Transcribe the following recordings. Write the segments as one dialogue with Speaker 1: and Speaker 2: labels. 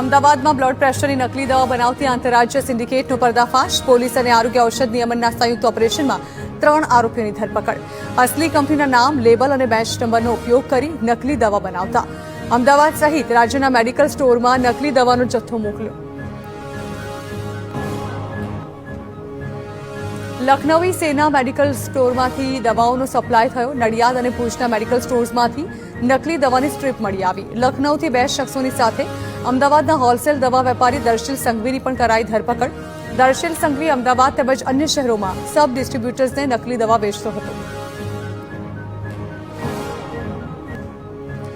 Speaker 1: અમદાવાદમાં બ્લડ પ્રેશરની નકલી દવા બનાવતી આંતરરાજ્ય સિન્ડિકેટનો પર્દાફાશ. પોલીસ અને આરોગ્ય ઔષધ નિયમનના સંયુક્ત ઓપરેશનમાં 3 આરોપીઓની ધરપકડ. અસલી કંપનીના નામ, લેબલ અને બેચ નંબરનો ઉપયોગ કરી નકલી દવા બનાવતા. અમદાવાદ સહિત રાજ્યના મેડિકલ સ્ટોરમાં નકલી દવાનો જથ્થો મોકલ્યો. લખનૌી સેના મેડિકલ સ્ટોરમાંથી દવાઓનો સપ્લાય થયો. નડિયાદ અને ભુજના મેડિકલ સ્ટોર્સમાંથી નકલી દવાની સ્ટ્રીપ મળી આવી. લખનૌથી 2 શખ્સોની સાથે અમદાવાદના હોલસેલ દવા વેપારી દર્શિલ સંઘવીની પણ કરાઈ ધરપકડ. દર્શિલ સંઘવી અમદાવાદ તેમજ અન્ય શહેરોમાં સબ ડિસ્ટ્રીબ્યુટર્સને નકલી દવા વેચતો હતો.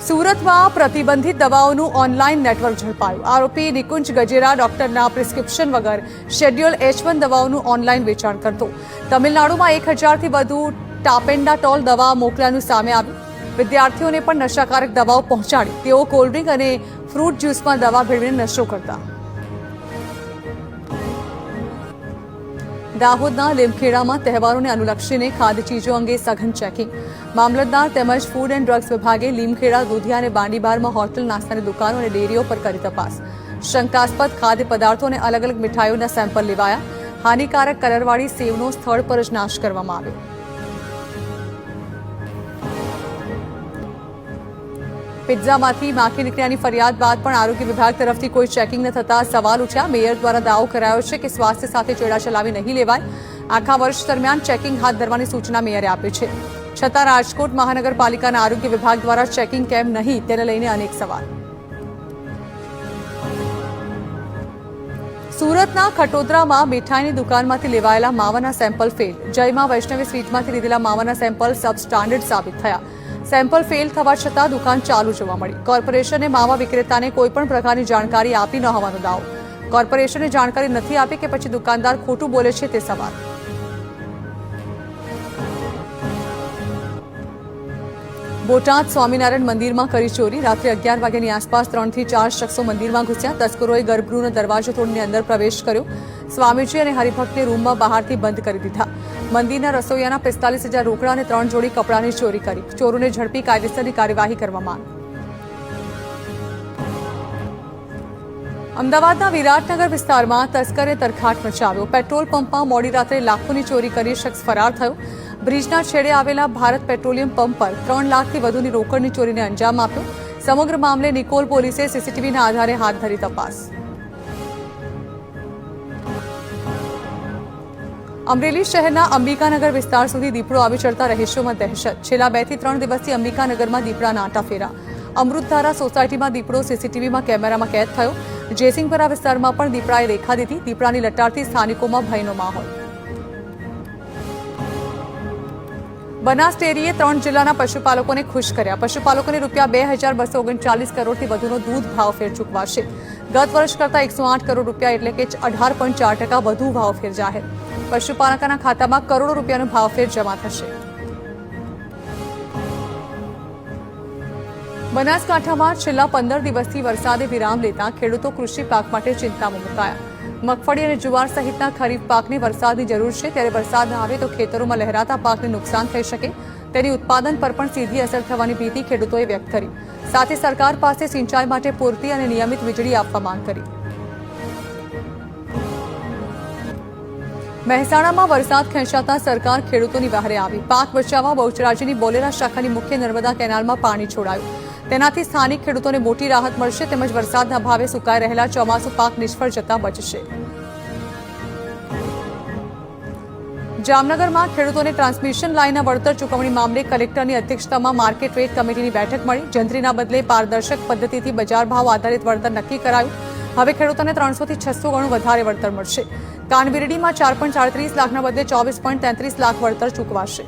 Speaker 1: સુરતમાં પ્રતિબંધિત દવાઓનું ઓનલાઈન નેટવર્ક ઝડપાયું. આરોપી નિકુંજ ગજેરા ડોક્ટરના પ્રિસ્ક્રિપ્શન વગર શેડ્યુલ H1 દવાઓનું ઓનલાઈન વેચાણ કરતો. તમિલનાડુમાં 1000થી વધુ ટાપેન્ડાટોલ દવા મોકલ્યાનું સામે આવ્યું. વિદ્યાર્થીઓને પણ નશાકારક દવાઓ પહોંચાડી તેઓ કોલ્ડ્રિંક અને ફ્રૂટ જ્યુસમાં દવા ભેળવીને નશો કરતા. દાહોદના લીમખેડામાં તહેવારોને અનુલક્ષીને ખાદ્યચીજો અંગે સઘન ચેકિંગ. મામલતદાર તેમજ ફૂડ એન્ડ ડ્રગ્સ વિભાગે લીમખેડા, દુધિયા અને બાંડીબારમાં હોટલ, નાસ્તાની દુકાનો અને ડેરીઓ પર કરી તપાસ. શંકાસ્પદ ખાદ્ય પદાર્થો અને અલગ અલગ મીઠાઈઓના સેમ્પલ લેવાયા. હાનિકારક કલરવાળી સેવનો સ્થળ પર જ નાશ કરવામાં આવ્યો. પિઝામાંથી માખી નીકળ્યાની ફરિયાદ બાદ પણ આરોગ્ય વિભાગ તરફથી કોઈ ચેકિંગ ન થતા સવાલ ઉઠ્યા. મેયર દ્વારા દાવો કરાયો છે કે સ્વાસ્થ્ય સાથે ચેડા ચલાવી નહીં લેવાય. આખા વર્ષ દરમિયાન ચેકિંગ હાથ ધરવાની સૂચના મેયરે આપી છે. છતાં રાજકોટ મહાનગરપાલિકાના આરોગ્ય વિભાગ દ્વારા ચેકિંગ કેમ નહીં તેને લઈને અનેક સવાલ. સુરતના ખટોદરામાં મીઠાઈની દુકાનમાંથી લેવાયેલા માવાના સેમ્પલ ફેલ. જયમાં વૈષ્ણવી સ્વીટમાંથી લીધેલા માવાના સેમ્પલ સબ સ્ટાન્ડર્ડ સાબિત થયા. સેમ્પલ ફેલ થવા છતાં દુકાન ચાલુ જોવા મળી. કોર્પોરેશને માવા વિક્રેતાને કોઈપણ પ્રકારની જાણકારી આપી ન હોવાનો દાવો. કોર્પોરેશને જાણકારી નથી આપી કે પછી દુકાનદાર ખોટું બોલે છે તે સવાલ. બોટાદ સ્વામિનારાયણ મંદિરમાં કરી ચોરી. રાત્રે 11 વાગ્યાની આસપાસ 3 થી 4 શખ્સો મંદિરમાં ઘૂસ્યા. તસ્કરોએ ગર્ભગૃહનો દરવાજો તોડીને અંદર પ્રવેશ કર્યો. સ્વામીજી અને હરિભક્તને રૂમમાં બહારથી બંધ કરી દીધા. મંદિરના રસોઈયાના 45,000 રોકડા અને 3 જોડી કપડાની ચોરી કરી. ચોરોને ઝડપી કાયદેસરની કાર્યવાહી કરવામાં આવી. અમદાવાદના વિરાટનગર વિસ્તારમાં તસ્કરે તરખાટ મચાવ્યો. પેટ્રોલ પંપમાં મોડી રાત્રે લાખોની ચોરી કરી શખ્સ ફરાર થયો. બ્રિજના છેડે આવેલા ભારત પેટ્રોલિયમ પંપ પર 3 લાખથી વધુની રોકડની ચોરીને અંજામ આપ્યો. સમગ્ર મામલે નિકોલ પોલીસે સીસીટીવીના આધારે હાથ ધરી તપાસ. અમરેલી શહેરના અંબિકાનગર વિસ્તાર સુધી દીપડો આવી ચડતા રહીશોમાં દહેશત. છેલ્લા 2 થી 3 દિવસથી અંબિકાનગરમાં દીપડાના આંટાફેરા. અમૃતધારા સોસાયટીમાં દીપડો સીસીટીવીમાં કેમેરામાં કેદ થયો. જેસિંગપરા વિસ્તારમાં પણ દીપડાએ રેખા દીધી. દીપડાની લટારથી સ્થાનિકોમાં ભયનો માહોલ. બનાસ ડેરીએ 3 જિલ્લાના પશુપાલકોને ખુશ કર્યા. પશુપાલકોને ₹2239 કરોડથી વધુનો દૂધ ભાવફેર ચૂકવાશે. ગત વર્ષ કરતાં 108 કરોડ રૂપિયા એટલે કે 18.4% વધુ ભાવફેર જાહેર. પશુપાલકોના ખાતામાં કરોડો રૂપિયાનો ભાવફેર જમા થશે. બનાસકાંઠામાં છેલ્લા 15 દિવસથી વરસાદે વિરામ લેતા ખેડૂતો કૃષિ પાક માટે ચિંતામાં મુકાયા. મગફળી અને જુવાર સહિતના ખરીફ પાકને વરસાદની જરૂર છે. ત્યારે વરસાદ ન આવે તો ખેતરોમાં લહેરાતા પાકને નુકસાન થઈ શકે. તેની ઉત્પાદન પર પણ સીધી અસર થવાની ભીતિ ખેડૂતોએ વ્યક્ત કરી. સાથે સરકાર પાસે સિંચાઈ માટે પૂરતી અને નિયમિત વીજળી આપવા માંગ કરી. મહેસાણામાં વરસાદ ખેંચાતા સરકાર ખેડૂતોની વહારે આવી. પાક બચાવવા બહુચરાજીની બોલેરા શાખાની મુખ્ય નર્મદા કેનાલમાં પાણી છોડાયું. તેનાથી સ્થાનિક ખેડૂતોને મોટી રાહત મળશે. તેમજ વરસાદના અભાવે સુકાઈ રહેલા ચોમાસુ પાક નિષ્ફળ જતા બચશે. જામનગરમાં ખેડૂતોને ટ્રાન્સમિશન લાઇનના વળતર ચૂકવણી મામલે કલેક્ટરની અધ્યક્ષતામાં માર્કેટ રેટ કમિટીની બેઠક મળી. જંત્રીના બદલે પારદર્શક પદ્ધતિથી બજાર ભાવ આધારિત વળતર નક્કી કરાયું. હવે ખેડૂતોને 300 થી 600 ગણું વધારે વળતર મળશે. કાનવીરડીમાં 4.38 લાખના બદલે 24.33 લાખ વળતર ચૂકવાશે.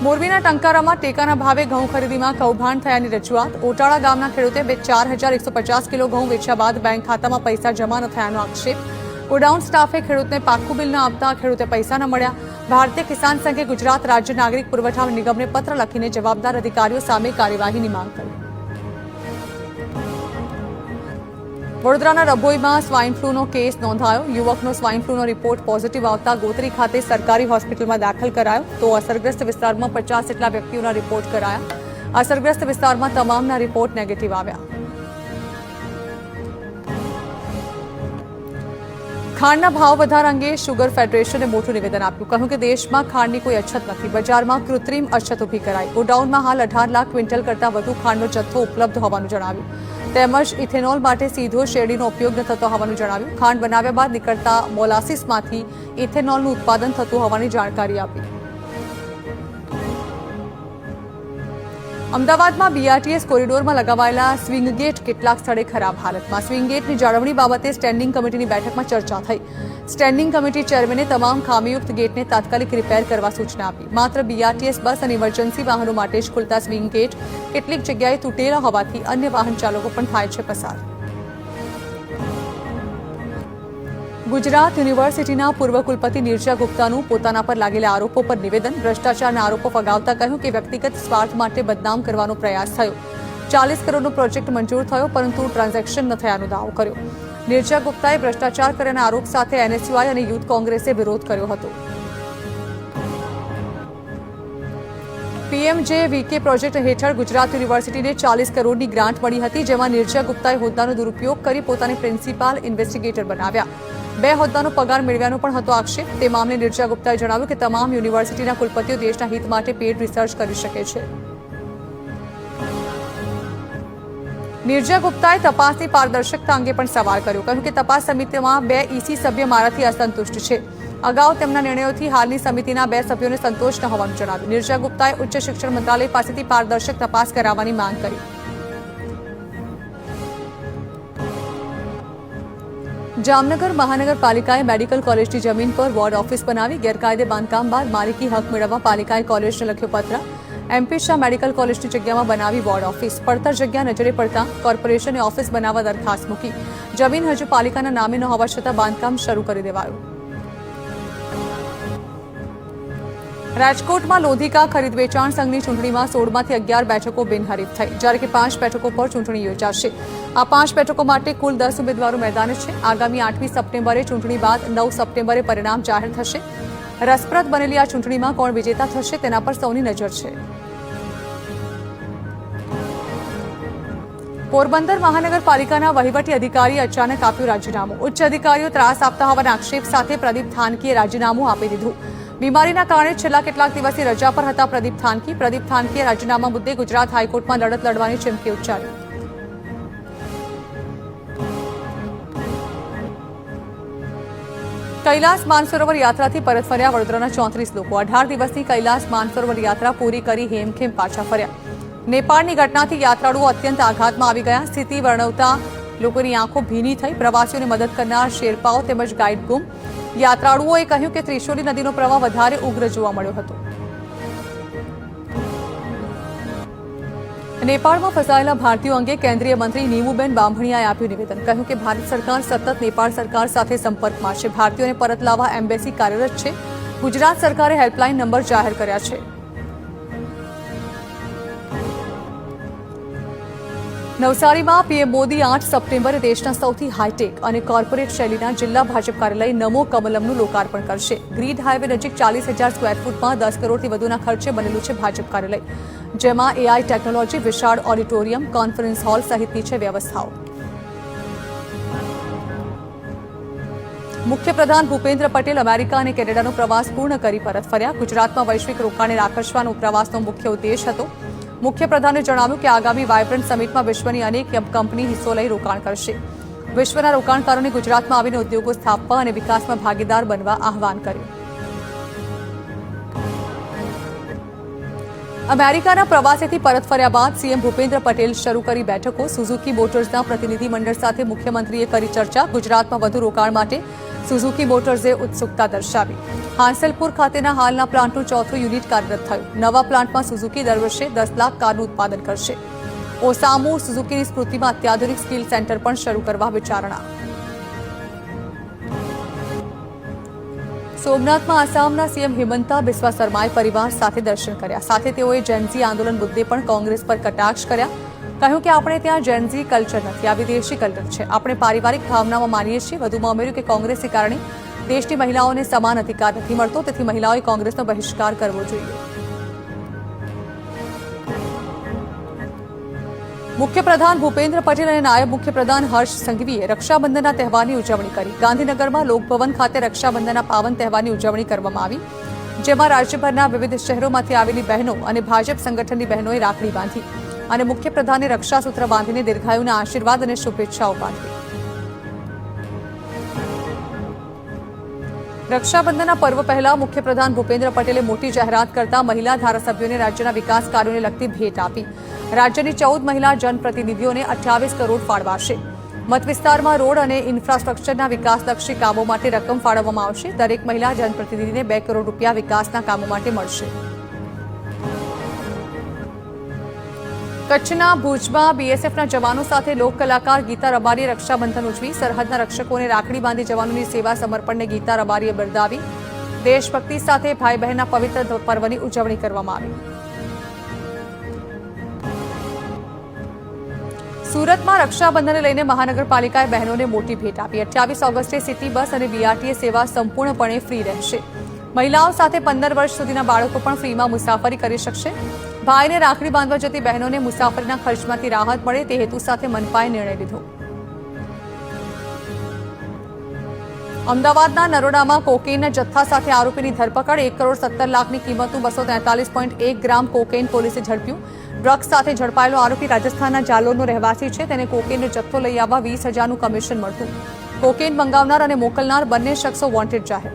Speaker 1: મોરબીના ટંકારામાં ટેકાના ભાવે ઘઉં ખરીદીમાં કૌભાંડ થયાની રજૂઆત. ઓટાળા ગામના ખેડૂતે 4150 કિલો ઘઉં વેચ્યા બાદ બેંક ખાતામાં પૈસા જમા ન થયાનો આક્ષેપ. ગોડાઉન સ્ટાફે ખેડૂતને પાક્કું બિલ ન આપતા ખેડૂતે પૈસા ન મળ્યા. ભારતીય કિસાન સંઘે ગુજરાત રાજ્ય નાગરિક પુરવઠા નિગમને પત્ર લખીને જવાબદાર અધિકારીઓ સામે કાર્યવાહીની માંગ કરી. વડોદરાના રબોઈમાં સ્વાઇન ફ્લૂનો કેસ નોંધાયો. યુવકનો સ્વાઇન ફ્લૂનો રિપોર્ટ પોઝિટિવ આવતા ગોત્રી ખાતે સરકારી હોસ્પિટલમાં દાખલ કરાયો. તો અસરગ્રસ્ત વિસ્તારમાં 50 જેટલા વ્યક્તિઓના રિપોર્ટ કરાયા. અસરગ્રસ્ત વિસ્તારમાં તમામના રિપોર્ટ નેગેટિવ આવ્યા. ખાંડના ભાવ વધારા અંગે શુગર ફેડરેશને મોટું નિવેદન આપ્યું. કહ્યું કે દેશમાં ખાંડની કોઈ અછત નથી. બજારમાં કૃત્રિમ અછત ઊભી કરાઈ. ગોડાઉનમાં હાલ 18 લાખ ક્વિન્ટલ કરતાં વધુ ખાંડનો જથ્થો ઉપલબ્ધ હોવાનું જણાવ્યું. તેમજ ઇથેનોલ માટે સીધો શેરડીનો ઉપયોગ ન થતો હોવાનું જણાવ્યું. ખાંડ બનાવ્યા બાદ નીકળતા મોલાસીસમાંથી ઇથેનોલનું ઉત્પાદન થતું હોવાની જાણકારી આપી. અમદાવાદમાં બીઆરટીએસ કોરિડોરમાં લગાવાયેલા સ્વિંગ ગેટ કેટલાક સ્થળે ખરાબ હાલતમાં. સ્વિંગ ગેટની જાળવણી બાબતે સ્ટેન્ડિંગ કમિટીની બેઠકમાં ચર્ચા થઈ. સ્ટેન્ડિંગ કમિટી ચેરમેને તમામ ખામીયુક્ત ગેટને તાત્કાલિક રિપેર કરવા સૂચના આપી. માત્ર બીઆરટીએસ બસ અને ઇમરજન્સી વાહનો માટે જ ખુલતા સ્વિંગ ગેટ કેટલીક જગ્યાએ તૂટેલા હોવાથી અન્ય વાહન ચાલકો પણ થાય છે પસાર. ગુજરાત યુનિવર્સિટીના પૂર્વ કુલપતિ નિર્જા ગુપ્તાનું પોતાના પર લાગેલા આરોપો પર નિવેદન. ભ્રષ્ટાચારના આરોપો ફગાવતા કહ્યું કે વ્યક્તિગત સ્વાર્થ માટે બદનામ કરવાનો પ્રયાસ થયો. 40 કરોડનો પ્રોજેક્ટ મંજૂર થયો પરંતુ ટ્રાન્ઝેક્શન ન થયાનો દાવો કર્યો. નિર્જા ગુપ્તાએ ભ્રષ્ટાચાર કર્યાના આરોપ સાથે એનએસયુઆઈ અને યુથ કોંગ્રેસે વિરોધ કર્યો હતો. પીએમજેવીકે પ્રોજેક્ટ હેઠળ ગુજરાત યુનિવર્સિટીને 40 કરોડની ગ્રાન્ટ મળી હતી, જેમાં નિર્જા ગુપ્તાએ હોદ્દાનો દુરુપયોગ કરી પોતાને પ્રિન્સિપાલ ઇન્વેસ્ટિગેટર બનાવ્યા. 2 હોદ્દાનો પગાર મેળવ્યાનો પણ હતો આક્ષેપ. તે મામલે નિર્જા ગુપ્તાએ જણાવ્યું કે તમામ યુનિવર્સિટીના કુલપતિઓ દેશના હિત માટે પેઇડ રિસર્ચ કરી શકે છે. નિર્જા ગુપ્તાએ તપાસની પારદર્શકતા અંગે પણ સવાલ કર્યો. કહ્યું કે તપાસ સમિતિમાં 2 ઇસી સભ્ય મારાથી અસંતુષ્ટ છે. અગાઉ તેમના નિર્ણયોથી હાલની સમિતિના 2 સભ્યોને સંતોષ ન હોવાનું જણાવ્યું. નિર્જા ગુપ્તાએ ઉચ્ચ શિક્ષણ મંત્રાલય પાસેથી પારદર્શક તપાસ કરાવવાની માંગ કરી. જામનગર મહાનગરપાલિકાએ મેડિકલ કોલેજની જમીન પર વોર્ડ ઓફિસ બનાવી. ગેરકાયદે બાંધકામ બાદ માલિકી હક મેળવવા પાલિકાએ કોલેજને લખ્યો પત્ર. એમપી શાહ મેડિકલ કોલેજની જગ્યામાં બનાવી વોર્ડ ઓફિસ. પડતર જગ્યા નજરે પડતા કોર્પોરેશને ઓફિસ બનાવવા દરખાસ્ત મૂકી. જમીન હજુ પાલિકાના નામે ન હોવા છતાં બાંધકામ શરૂ કરી દેવાયું. રાજકોટમાં લોધિકા ખરીદ વેચાણ સંઘની ચૂંટણીમાં 16માંથી 11 બેઠકો બિનહરીફ થઈ, જ્યારે કે 5 બેઠકો પર ચૂંટણી યોજાશે. આ 5 બેઠકો માટે કુલ 10 ઉમેદવારો મેદાને છે. આગામી 8મી સપ્ટેમ્બરે ચૂંટણી બાદ 9 સપ્ટેમ્બરે પરિણામ જાહેર થશે. રસપ્રદ બનેલી આ ચૂંટણીમાં કોણ વિજેતા થશે તેના પર સૌની નજર છે. પોરબંદર મહાનગરપાલિકાના વહીવટી અધિકારીએ અચાનક આપ્યું રાજીનામું. ઉચ્ચ અધિકારીઓ ત્રાસ આપતા હોવાના આક્ષેપ સાથે પ્રદીપ થાનકીએ રાજીનામું આપી દીધું. બીમારીના કારણે છેલ્લા કેટલાક દિવસથી રજા પર હતા પ્રદીપ થાનકીએ રાજીનામા મુદ્દે ગુજરાત હાઈકોર્ટમાં લડત લડવાની ચીમકી ઉચ્ચારી. કૈલાસ માનસરોવર યાત્રાથી પરત ફર્યા વડોદરાના 34 લોકો. 18 દિવસની કૈલાસ માનસરોવર યાત્રા પૂરી કરી હેમખેમ પાછા ફર્યા. નેપાળની ઘટનાથી યાત્રાળુઓ અત્યંત આઘાતમાં આવી ગયા. સ્થિતિ વર્ણવતા લોકોની આંખો ભીની થઈ. પ્રવાસીઓને મદદ કરનાર શેરપાઓ તેમજ ગાઈડ ગુમ. યાત્રાળુઓએ કહ્યું કે ત્રિશોલી નદીનો પ્રવાહ વધારે ઉગ્ર જોવા મળ્યો હતો. નેપાળમાં ફસાયેલા ભારતીયો અંગે કેન્દ્રીય મંત્રી નીમુબેન બાંભણિયાએ આપ્યું નિવેદન. કહ્યું કે ભારત સરકાર સતત નેપાળ સરકાર સાથે સંપર્કમાં છે. ભારતીયોને પરત લાવવા એમ્બેસી કાર્યરત છે. ગુજરાત સરકારે હેલ્પલાઇન નંબર જાહેર કર્યા છે. નવસારીમાં પીએમ મોદી 8 સપ્ટેમ્બરે દેશના સૌથી હાઈટેક અને કોર્પોરેટ શૈલીના જિલ્લા ભાજપ કાર્યાલય નમો કમલમનું લોકાર્પણ કરશે. ગ્રીડ હાઈવે નજીક 40,000 સ્ક્વેર ફૂટમાં 10 કરોડથી વધુના ખર્ચે બનેલું છે ભાજપ કાર્યાલય, જેમાં એઆઈ ટેકનોલોજી, વિશાળ ઓડિટોરિયમ, કોન્ફરન્સ હોલ સહિતની છે વ્યવસ્થાઓ. મુખ્યપ્રધાન ભૂપેન્દ્ર પટેલ અમેરિકા અને કેનેડાનો પ્રવાસ પૂર્ણ કરી પરત ફર્યા. ગુજરાતમાં વૈશ્વિક રોકાણને આકર્ષવાનો પ્રવાસનો મુખ્ય ઉદ્દેશ હતો. મુખ્યપ્રધાને જણાવ્યું કે આગામી વાયબ્રન્ટ સમિટમાં વિશ્વની અનેક કંપની હિસ્સો લઈ રોકાણ કરશે. વિશ્વના રોકાણકારોને ગુજરાતમાં આવીને ઉદ્યોગો સ્થાપવા અને વિકાસમાં ભાગીદાર બનવા આહવાન કર્યું. અમેરિકાના પ્રવાસેથી પરત ફર્યા બાદ સીએમ ભૂપેન્દ્ર પટેલ શરૂ કરી બેઠકો. સુઝુકી મોટર્સના પ્રતિનિધિમંડળ સાથે મુખ્યમંત્રીએ કરી ચર્ચા. ગુજરાતમાં વધુ રોકાણ માટે સુઝુકી મોટર્સે ઉત્સુકતા દર્શાવી. હાંસલપુર ખાતેના હાલના પ્લાન્ટનું 4થું યુનિટ કાર્યરત થયું. નવા પ્લાન્ટમાં સુઝુકી દર વર્ષે 10 લાખ કારનું ઉત્પાદન કરશે. ઓસામુ સુઝુકીની સ્મૃતિમાં અત્યાધુનિક સ્કિલ સેન્ટર પણ શરૂ કરવા વિચારણા. સોમનાથમાં આસામના સીએમ હિમંતા બિસ્વા શર્માએ પરિવાર સાથે દર્શન કર્યા. સાથે તેઓએ જેનઝી આંદોલન મુદ્દે પણ કોંગ્રેસ પર કટાક્ષ કર્યા. કહ્યું કે આપણે ત્યાં જેનઝી કલ્ચર નથી, આ વિદેશી કલ્ચર છે. આપણે પારિવારિક ભાવનામાં માનીએ છીએ. વધુમાં ઉમેર્યું કે કોંગ્રેસને કારણે દેશની મહિલાઓને સમાન અધિકાર નથી મળતો, તેથી મહિલાઓએ કોંગ્રેસનો બહિષ્કાર કરવો જોઈએ. મુખ્યપ્રધાન ભૂપેન્દ્ર પટેલ અને નાયબ મુખ્યપ્રધાન હર્ષ સંઘવીએ રક્ષાબંધનના તહેવારની ઉજવણી કરી. ગાંધીનગરમાં લોકભવન ખાતે રક્ષાબંધનના પાવન તહેવારની ઉજવણી કરવામાં આવી, જેમાં રાજ્યભરના વિવિધ શહેરોમાંથી આવેલી બહેનો અને ભાજપ સંગઠનની બહેનોએ રાખડી બાંધી અને મુખ્યપ્રધાને રક્ષાસૂત્ર બાંધીને દીર્ઘાયુના આશીર્વાદ અને શુભેચ્છાઓ પાઠવી. રક્ષાબંધનના પર્વ પહેલા મુખ્યપ્રધાન ભૂપેન્દ્ર પટેલે મોટી જાહેરાત કરતા મહિલા ધારાસભ્યોને રાજ્યના વિકાસ કાર્યોને લગતી ભેટ આપી. રાજ્યની 14 મહિલા જનપ્રતિનિધિઓને 28 કરોડ ફાળવાશે. મત વિસ્તારમાં રોડ અને ઇન્ફ્રાસ્ટ્રક્ચરના વિકાસલક્ષી કામો માટે રકમ ફાળવવામાં આવશે. દરેક મહિલા જનપ્રતિનિધિને 2 કરોડ રૂપિયા વિકાસના કામો માટે મળશે. કચ્છના ભુજમાં બીએસએફના જવાનો સાથે લોક કલાકાર ગીતા રબારીએ રક્ષાબંધન ઉજવી. સરહદના રક્ષકોને રાખડી બાંધી જવાનોની સેવા સમર્પણને ગીતા રબારીએ બિરદાવી. દેશભક્તિ સાથે ભાઈ બહેનના પવિત્ર પર્વની ઉજવણી કરવામાં આવી. સુરતમાં રક્ષાબંધનને લઈને મહાનગરપાલિકાએ બહેનોને મોટી ભેટ આપી. 28 ઓગસ્ટે સિટી બસ અને બીઆરટીએસ સેવા સંપૂર્ણપણે ફ્રી રહેશે. મહિલાઓ સાથે 15 વર્ષ સુધીના બાળકો પણ ફ્રીમાં મુસાફરી કરી શકશે. ભાઈને રાખડી બાંધવા જતી બહેનોને મુસાફરીના ખર્ચમાંથી રાહત મળે તે હેતુ સાથે મનપાએ નિર્ણય લીધો. અમદાવાદના નરોડામાં કોકેઇનના જથ્થા સાથે આરોપીની ધરપકડ. 1,17,00,000ની કિંમતનું 243.1 ગ્રામ કોકેઇન પોલીસે ઝડપ્યું. ડ્રગ્સ સાથે ઝડપાયેલો આરોપી રાજસ્થાનના જાલોરનો રહેવાસી છે. તેને કોકેઇનનો જથ્થો લઈ આવવા 20,000નું કમિશન મળતું. કોકેઇન મંગાવનાર અને મોકલનાર બંને શખ્સો વોન્ટેડ જાહેર.